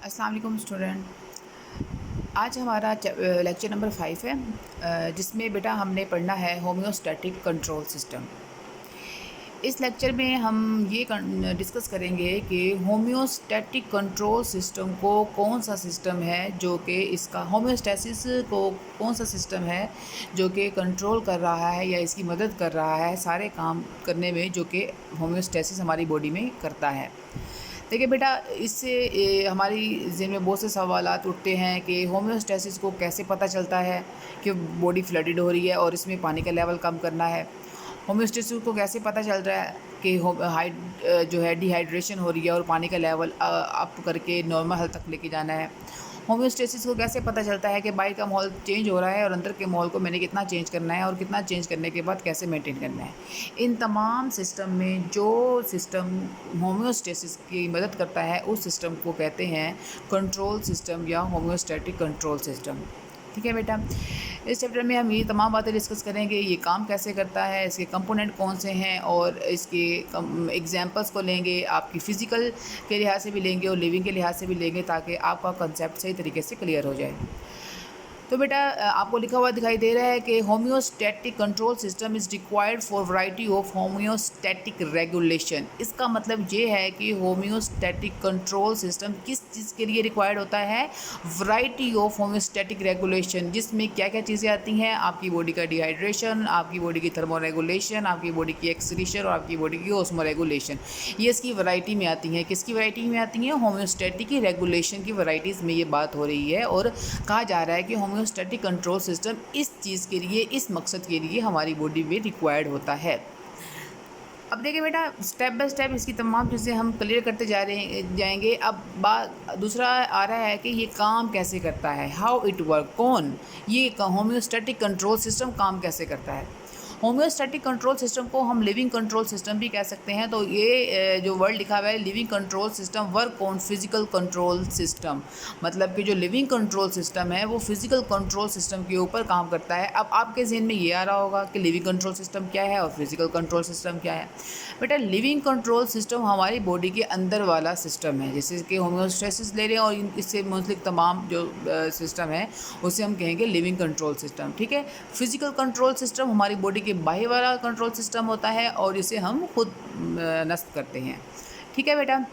अस्सलाम वालेकुम स्टूडेंट। आज हमारा लेक्चर नंबर 5 है, जिसमें बेटा हमने पढ़ना है होम्योस्टैटिक कंट्रोल सिस्टम। इस लेक्चर में हम ये डिस्कस करेंगे कि होम्योस्टैटिक कंट्रोल सिस्टम को कौन सा सिस्टम है जो कि इसका होम्योस्टैसिस को कौन सा सिस्टम है जो कि कंट्रोल कर रहा है या इसकी मदद कर रहा है सारे काम करने में जो कि होम्योस्टैसिस हमारी बॉडी में करता है। देखिए बेटा, इससे हमारी ज़हन में बहुत से सवालात उठते हैं कि होम्योस्टैसिस को कैसे पता चलता है कि बॉडी फ्लडेड हो रही है और इसमें पानी का लेवल कम करना है। होम्योस्टैसिस को कैसे पता चल रहा है कि जो है डिहाइड्रेशन हो रही है और पानी का लेवल अप करके नॉर्मल हद तक लेके जाना है। होम्योस्टैसिस को कैसे पता चलता है कि बाहर का माहौल चेंज हो रहा है और अंदर के माहौल को मैंने कितना चेंज करना है और कितना चेंज करने के बाद कैसे मेंटेन करना है। इन तमाम सिस्टम में जो सिस्टम होम्योस्टैसिस की मदद करता है उस सिस्टम को कहते हैं कंट्रोल सिस्टम या होम्योस्टैटिक कंट्रोल सिस्टम। ठीक है बेटा, इस चैप्टर में हम ये तमाम बातें डिस्कस करेंगे। ये काम कैसे करता है, इसके कंपोनेंट कौन से हैं और इसके एग्जांपल्स को लेंगे। आपकी फ़िज़िकल के लिहाज से भी लेंगे और लिविंग के लिहाज से भी लेंगे ताकि आपका कंसेप्ट सही तरीके से क्लियर हो जाए। तो बेटा, आपको लिखा हुआ दिखाई दे रहा है कि homeostatic control system is required for variety of homeostatic regulation. इसका मतलब ये है कि होम्योस्टैटिक कंट्रोल सिस्टम किस चीज़ के लिए रिक्वायर्ड होता है? वैरायटी ऑफ होम्योस्टैटिक रेगुलेशन, जिसमें क्या क्या चीज़ें आती हैं? आपकी बॉडी का डिहाइड्रेशन, आपकी बॉडी की थर्मो रेगुलेशन, आपकी बॉडी की एक्सक्रीशन और आपकी बॉडी की ऑस्मो रेगुलेशन। ये इसकी वैरायटी में आती हैं। किसकी वैरायटी में आती हैं? होम्योस्टैटिक की रेगुलेशन की वैरायटीज़ में ये बात हो रही है और कहा जा रहा है कि होम्योस्टैटिक कंट्रोल सिस्टम इस चीज़ के लिए, इस मकसद के लिए हमारी बॉडी में रिक्वायर्ड होता है। अब देखिए बेटा, स्टेप बाय स्टेप इसकी तमाम चीज़ें हम क्लियर करते जाएंगे। अब बात दूसरा आ रहा है कि ये काम कैसे करता है, हाउ इट वर्क, कौन ये होम्योस्टैटिक कंट्रोल सिस्टम काम कैसे करता है। होम्योस्टैटिक कंट्रोल सिस्टम को हम लिविंग कंट्रोल सिस्टम भी कह सकते हैं। तो ये जो वर्ड लिखा हुआ है living control system work on physical control system, मतलब कि जो लिविंग कंट्रोल सिस्टम है वो फिजिकल कंट्रोल सिस्टम के ऊपर काम करता है। अब आपके जहन में ये आ रहा होगा कि लिविंग कंट्रोल सिस्टम क्या है और फिजिकल कंट्रोल सिस्टम क्या है। बेटा, लिविंग कंट्रोल सिस्टम हमारी बॉडी के अंदर वाला सिस्टम है, जैसे कि होम्योस्टैसिस ले रहे हैं और इससे मुंसलिक तमाम जो सिस्टम है उसे हम कहेंगे लिविंग कंट्रोल सिस्टम। ठीक है, फिजिकल कंट्रोल सिस्टम हमारी बॉडी के बाहर वाला कंट्रोल सिस्टम होता है और इसे हम खुद नस्ब करते हैं। ठीक है बेटा,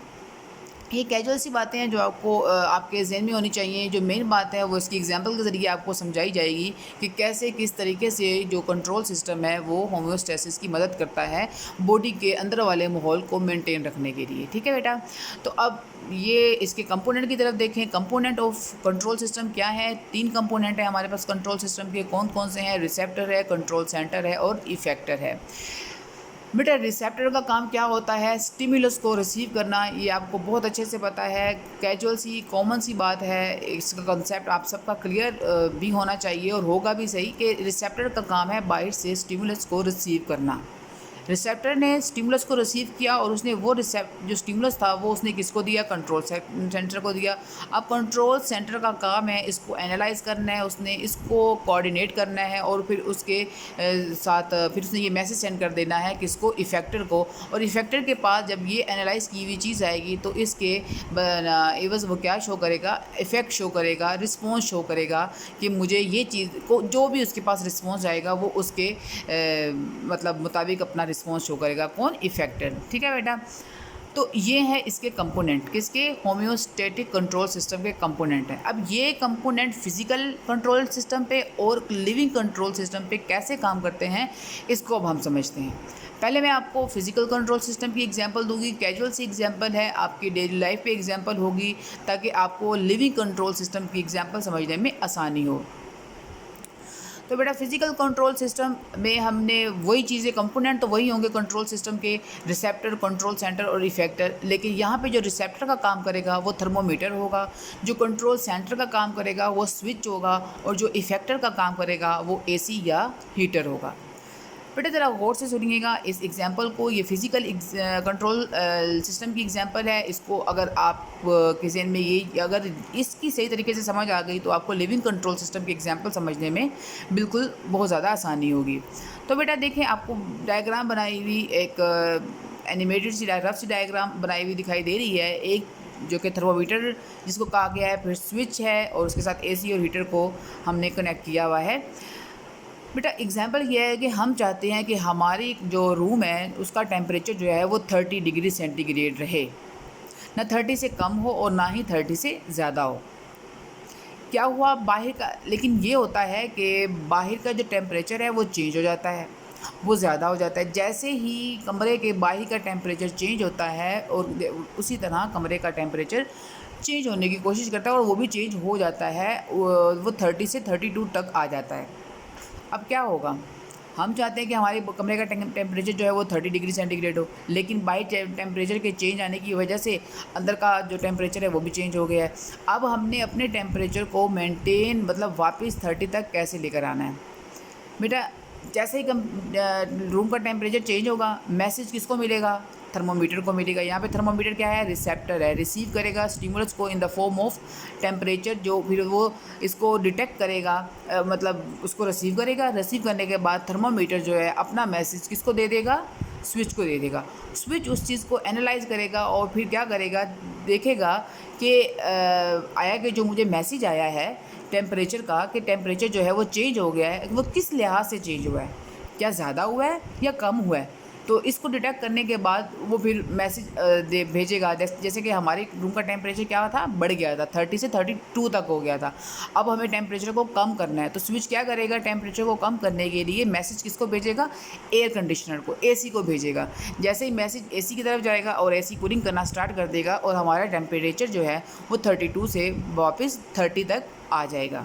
ये कैजुअल सी बातें हैं जो आपको आपके जहन में होनी चाहिए। जो मेन बात है वो इसकी एग्जांपल के ज़रिए आपको समझाई जाएगी कि कैसे किस तरीके से जो कंट्रोल सिस्टम है वो होम्योस्टैसिस की मदद करता है बॉडी के अंदर वाले माहौल को मेंटेन रखने के लिए। ठीक है बेटा, तो अब ये इसके कंपोनेंट की तरफ देखें। कंपोनेंट ऑफ कंट्रोल सिस्टम क्या है? 3 कंपोनेंट है हमारे पास कंट्रोल सिस्टम के। कौन कौन से हैं? रिसेप्टर है, कंट्रोल सेंटर है और इफेक्टर है। बेटा, रिसेप्टर का काम क्या होता है? स्टिमुलस को रिसीव करना। ये आपको बहुत अच्छे से पता है, कैजुअल सी कॉमन सी बात है। इसका कंसेप्ट आप सबका क्लियर भी होना चाहिए और होगा भी सही कि रिसेप्टर का काम है बाहर से स्टिमुलस को रिसीव करना। रिसेप्टर ने स्टिमुलस को रिसीव किया और उसने वो जो स्टिमुलस था वो उसने किसको दिया? कंट्रोल सेंटर को दिया। अब कंट्रोल सेंटर का काम है इसको एनालाइज करना है, उसने इसको कोऑर्डिनेट करना है और फिर उसके साथ फिर उसने ये मैसेज सेंड कर देना है किसको? इफेक्टर को। और इफेक्टर के पास जब ये एनालाइज की हुई चीज़ आएगी तो इसके एवज़ वो क्या शो करेगा? इफ़ेक्ट शो करेगा, रिस्पॉन्स शो करेगा कि मुझे ये चीज़ को, जो भी उसके पास रिस्पॉन्स आएगा वो उसके मतलब मुताबिक अपना रिस्पॉन्स शो करेगा। कौन? इफेक्टर। ठीक है बेटा, तो ये है इसके कंपोनेंट, किसके? होम्योस्टैटिक कंट्रोल सिस्टम के कंपोनेंट हैं। अब ये कंपोनेंट फिजिकल कंट्रोल सिस्टम पे और लिविंग कंट्रोल सिस्टम पे कैसे काम करते हैं इसको अब हम समझते हैं। पहले मैं आपको फिजिकल कंट्रोल सिस्टम की एग्जांपल दूंगी, कैजुअल सी एग्जांपल है, आपकी डेली लाइफ पे एग्जांपल होगी ताकि आपको लिविंग कंट्रोल सिस्टम की एग्जांपल समझने में आसानी हो। तो बेटा, फिजिकल कंट्रोल सिस्टम में हमने वही चीज़ें, कंपोनेंट तो वही होंगे कंट्रोल सिस्टम के, रिसेप्टर, कंट्रोल सेंटर और इफेक्टर। लेकिन यहाँ पे जो रिसेप्टर का काम करेगा वो थर्मोमीटर होगा, जो कंट्रोल सेंटर का काम करेगा वो स्विच होगा और जो इफेक्टर का काम करेगा वो एसी या हीटर होगा। बेटा ज़रा गौर से सुनिएगा इस एग्जांपल को। ये फिज़िकल कंट्रोल सिस्टम की एग्जांपल है। इसको अगर आप के ज़हन में ये, अगर इसकी सही तरीके से समझ आ गई तो आपको लिविंग कंट्रोल सिस्टम की एग्जांपल समझने में बिल्कुल बहुत ज़्यादा आसानी होगी। तो बेटा देखें, आपको डायग्राम बनाई हुई एक एनिमेटेड सी रफ सी डायग्राम बनाई हुई दिखाई दे रही है। एक जो कि थर्मोमीटर जिसको कहा गया है, फिर स्विच है और उसके साथ एसी और हीटर को हमने कनेक्ट किया हुआ है। बेटा एग्जांपल ये है कि हम चाहते हैं कि हमारी जो रूम है उसका टेम्परेचर जो है वो 30 डिग्री सेंटीग्रेड रहे, ना 30 से कम हो और ना ही 30 से ज़्यादा हो। क्या हुआ बाहर का, लेकिन ये होता है कि बाहर का जो टेम्परेचर है वो चेंज हो जाता है, वो ज़्यादा हो जाता है। जैसे ही कमरे के बाहर का टेम्परेचर चेंज होता है और उसी तरह कमरे का टेम्परेचर चेंज होने की कोशिश करता है और वो भी चेंज हो जाता है, वो 30 से 32 तक आ जाता है। अब क्या होगा, हम चाहते हैं कि हमारे कमरे का टेम्परेचर जो है वो 30 डिग्री सेंटीग्रेड हो, लेकिन बाई टेम्परेचर के चेंज आने की वजह से अंदर का जो टेम्परेचर है वो भी चेंज हो गया है। अब हमने अपने टेम्परेचर को मेंटेन मतलब वापस 30 तक कैसे लेकर आना है बेटा। जैसे ही रूम का टेम्परेचर चेंज होगा, मैसेज किसको मिलेगा, थर्मोमीटर को मिलेगा। यहाँ पे थर्मोमीटर क्या है, रिसेप्टर है, रिसीव करेगा स्टिमुलस को in the form of temperature, जो फिर वो इसको डिटेक्ट करेगा, मतलब उसको रिसीव करेगा। रिसीव करने के बाद थर्मोमीटर जो है अपना मैसेज किसको दे देगा, स्विच को दे देगा। स्विच उस चीज़ को एनालाइज करेगा और फिर क्या करेगा, देखेगा कि आया कि जो मुझे मैसेज आया है टेम्परेचर का, कि टेम्परेचर जो है वो चेंज हो गया है, वो किस लिहाज से चेंज हुआ है, क्या ज़्यादा हुआ है या कम हुआ है। तो इसको डिटेक्ट करने के बाद वो फिर मैसेज भेजेगा। जैसे कि हमारे रूम का टेम्परेचर क्या था, बढ़ गया था, 30 से 32 तक हो गया था। अब हमें टेम्परेचर को कम करना है, तो स्विच क्या करेगा, टेम्परेचर को कम करने के लिए मैसेज किसको भेजेगा, एयर कंडीशनर को, एसी को भेजेगा। जैसे ही मैसेज एसी की तरफ जाएगा और एसी कूलिंग करना स्टार्ट कर देगा और हमारा टेम्परेचर जो है वो 32 से वापस 30 तक आ जाएगा।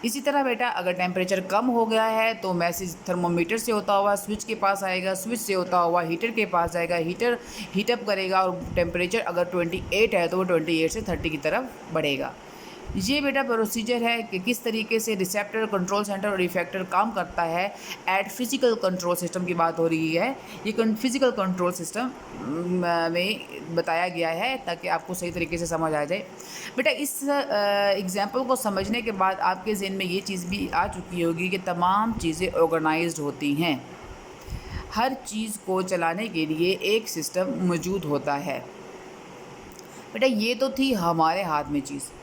इसी तरह बेटा अगर टेम्परेचर कम हो गया है तो मैसेज थर्मोमीटर से होता हुआ स्विच के पास आएगा, स्विच से होता हुआ हीटर के पास आएगा, हीटर हीटअप करेगा और टेम्परेचर अगर 28 है तो वो 28 से 30 की तरफ बढ़ेगा। ये बेटा प्रोसीजर है कि किस तरीके से रिसेप्टर, कंट्रोल सेंटर और इफेक्टर काम करता है। एट फिजिकल कंट्रोल सिस्टम की बात हो रही है, ये फिजिकल कंट्रोल सिस्टम में बताया गया है ताकि आपको सही तरीके से समझ आ जाए। बेटा इस एग्जाम्पल को समझने के बाद आपके जहन में ये चीज़ भी आ चुकी होगी कि तमाम चीज़ें ऑर्गेनाइज्ड होती हैं, हर चीज़ को चलाने के लिए एक सिस्टम मौजूद होता है। बेटा ये तो थी हमारे हाथ में चीज़,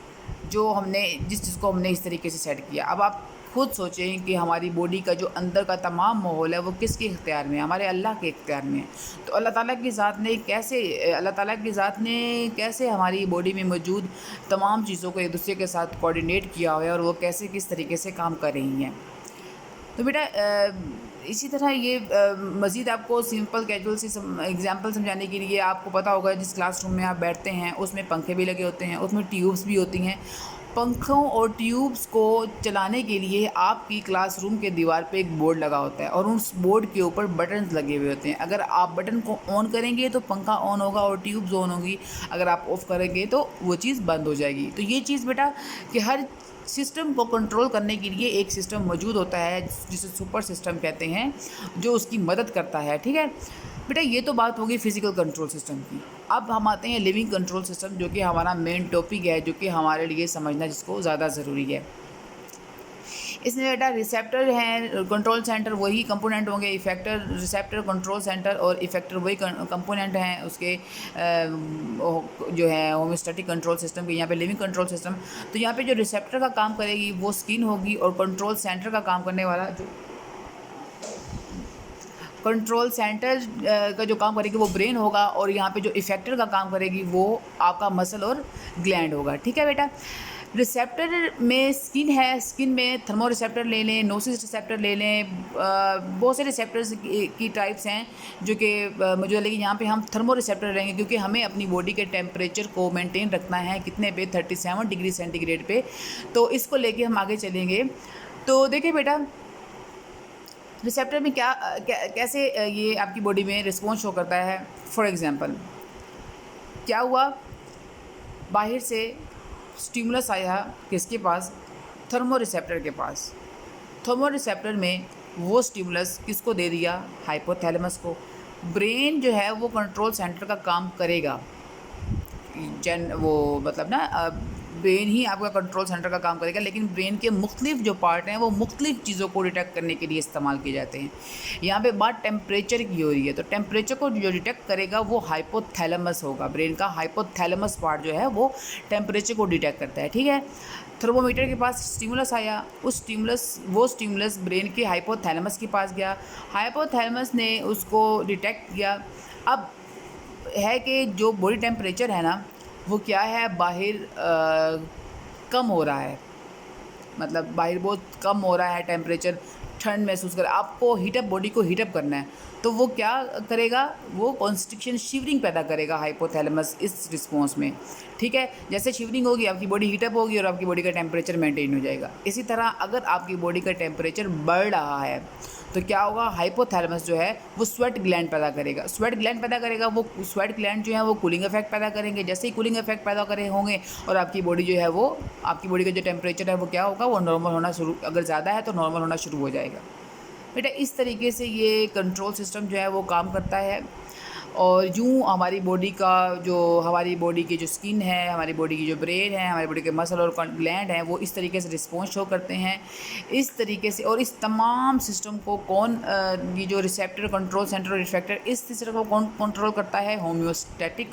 जो हमने जिस चीज़ को हमने इस तरीके से सेट किया। अब आप खुद सोचें कि हमारी बॉडी का जो अंदर का तमाम माहौल है वो किसके इख्तियार में है, हमारे अल्लाह के इख्तियार में है। तो अल्लाह ताला की ज़ात ने कैसे हमारी बॉडी में मौजूद तमाम चीज़ों को एक दूसरे के साथ कोऑर्डिनेट किया हुआ है और वो कैसे किस तरीके से काम कर रही हैं। तो बेटा इसी तरह ये मज़ीद आपको सिंपल कैजुअल सी एग्जांपल समझाने के लिए आपको पता होगा जिस क्लासरूम में आप बैठते हैं उसमें पंखे भी लगे होते हैं, उसमें ट्यूब्स भी होती हैं। पंखों और ट्यूब्स को चलाने के लिए आपकी क्लासरूम के दीवार पे एक बोर्ड लगा होता है और उस बोर्ड के ऊपर बटन्स लगे हुए होते हैं। अगर आप बटन को ऑन करेंगे तो पंखा ऑन होगा और ट्यूब्स ऑन होगी, अगर आप ऑफ़ करेंगे तो वो चीज़ बंद हो जाएगी। तो ये चीज़ बेटा कि हर सिस्टम को कंट्रोल करने के लिए एक सिस्टम मौजूद होता है जिसे सुपर सिस्टम कहते हैं, जो उसकी मदद करता है। ठीक है बेटा, ये तो बात होगी फिजिकल कंट्रोल सिस्टम की। अब हम आते हैं लिविंग कंट्रोल सिस्टम, जो कि हमारा मेन टॉपिक है, जो कि हमारे लिए समझना जिसको ज़्यादा ज़रूरी है। इसमें बेटा रिसेप्टर हैं, कंट्रोल सेंटर वही कंपोनेंट होंगे, इफेक्टर, रिसेप्टर, कंट्रोल सेंटर और इफेक्टर वही कंपोनेंट हैं उसके जो है होम्योस्टैटिक कंट्रोल सिस्टम के। यहाँ पे लिविंग कंट्रोल सिस्टम, तो यहाँ पे जो रिसेप्टर का काम करेगी वो स्किन होगी और कंट्रोल सेंटर का काम करने वाला जो कंट्रोल सेंटर का जो काम करेगी वो ब्रेन होगा और यहाँ पे जो इफेक्टर का काम करेगी वो आपका मसल और ग्लैंड होगा। ठीक है बेटा, रिसेप्टर में स्किन है, स्किन में थर्मो रिसेप्टर ले लें, नोसिस रिसेप्टर ले लें, बहुत से रिसेप्टर्स की टाइप्स हैं जो कि मुझे लगी यहाँ पे हम थर्मो रिसेप्टर रहेंगे क्योंकि हमें अपनी बॉडी के टेम्परेचर को मेंटेन रखना है कितने पे, 37 डिग्री सेंटीग्रेड पे। तो इसको लेके हम आगे चलेंगे। तो देखिए बेटा रिसेप्टर में कैसे ये आपकी बॉडी में रिस्पॉन्स शो करता है। फॉर एग्ज़ाम्पल क्या हुआ, बाहर से स्टिमुलस आया किसके पास, थर्मो रिसेप्टर के पास। थर्मो रिसेप्टर में वो स्टिमुलस किसको दे दिया, हाइपोथैलेमस को। ब्रेन जो है वो कंट्रोल सेंटर का काम करेगा, वो मतलब ना ब्रेन ही आपका कंट्रोल सेंटर का काम करेगा, लेकिन ब्रेन के मुख्तलिफ जो पार्ट हैं वो मुख्तलिफ चीज़ों को डिटेक्ट करने के लिए इस्तेमाल किए जाते हैं। यहाँ पे बात टेम्परेचर की हो रही है, तो टेम्परेचर को जो डिटेक्ट करेगा वो हाइपोथैलेमस होगा। ब्रेन का हाइपोथैलेमस पार्ट जो है वो टेम्परेचर को डिटेक्ट करता है, ठीक है। थर्मोमीटर के पास स्टिमुलस आया, वो स्टिमुलस ब्रेन के हाइपोथैलेमस के पास गया, हाइपोथैलेमस ने उसको डिटेक्ट किया। अब है कि जो बॉडी टेम्परेचर है ना वो क्या है, बाहर कम हो रहा है, मतलब बाहर बहुत कम हो रहा है टेम्परेचर, ठंड महसूस कर, आपको हीटअप, बॉडी को हीटअप करना है, तो वो क्या करेगा, वो कॉन्स्ट्रिक्शन, शिवरिंग पैदा करेगा हाइपोथैलेमस इस रिस्पॉन्स में, ठीक है। जैसे शिवरिंग होगी आपकी बॉडी हीटअप होगी और आपकी बॉडी का टेम्परेचर मेंटेन हो जाएगा। इसी तरह अगर आपकी बॉडी का टेम्परेचर बढ़ रहा है तो क्या होगा, हाइपोथैलेमस जो है वो स्वेट ग्लैंड पैदा करेगा। स्वेट ग्लैंड पैदा करेगा, वो स्वेट ग्लैंड जो है वो कूलिंग इफेक्ट पैदा करेंगे। जैसे ही कूलिंग इफेक्ट पैदा करे होंगे और आपकी बॉडी जो है वो, आपकी बॉडी का जो टेम्परेचर है वो क्या होगा, वो नॉर्मल होना शुरू, अगर ज़्यादा है तो नॉर्मल होना शुरू हो जाएगा। बेटा इस तरीके से ये कंट्रोल सिस्टम जो है वो काम करता है। और यूँ हमारी बॉडी का जो, हमारी बॉडी की जो स्किन है, हमारी बॉडी की जो ब्रेन है, हमारी बॉडी के मसल और ग्लैंड हैं वो इस तरीके से रिस्पॉन्स शो करते हैं इस तरीके से। और इस तमाम सिस्टम को कौन, ये जो रिसेप्टर, कंट्रोल सेंटर और इफेक्टर, इस सिस्टम को कौन कंट्रोल करता है, होम्योस्टैटिक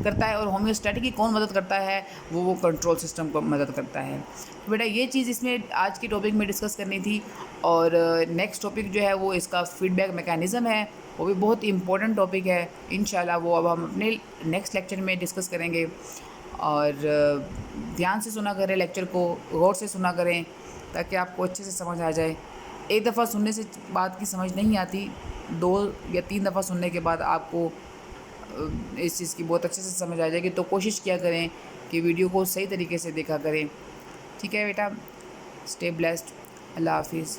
करता है। और होम्योस्टैटिक की कौन मदद करता है, वो कंट्रोल सिस्टम को मदद करता है। तो बेटा ये चीज़ इसमें आज की टॉपिक में डिस्कस करनी थी। और नेक्स्ट टॉपिक जो है वो इसका फीडबैक मैकेनिज़्म है, वो भी बहुत इंपॉर्टेंट टॉपिक है। इंशाल्लाह वो अब हम अपने नेक्स्ट लेक्चर में डिस्कस करेंगे। और ध्यान से सुना करें लेक्चर को, गौर से सुना करें ताकि आपको अच्छे से समझ आ जाए। एक दफ़ा सुनने से बात की समझ नहीं आती, 2 या 3 दफ़ा सुनने के बाद आपको इस चीज़ की बहुत अच्छे से समझ आ जाएगी। तो कोशिश किया करें कि वीडियो को सही तरीके से देखा करें। ठीक है बेटा, स्टे ब्लेस्ड, अल्लाह हाफिज़।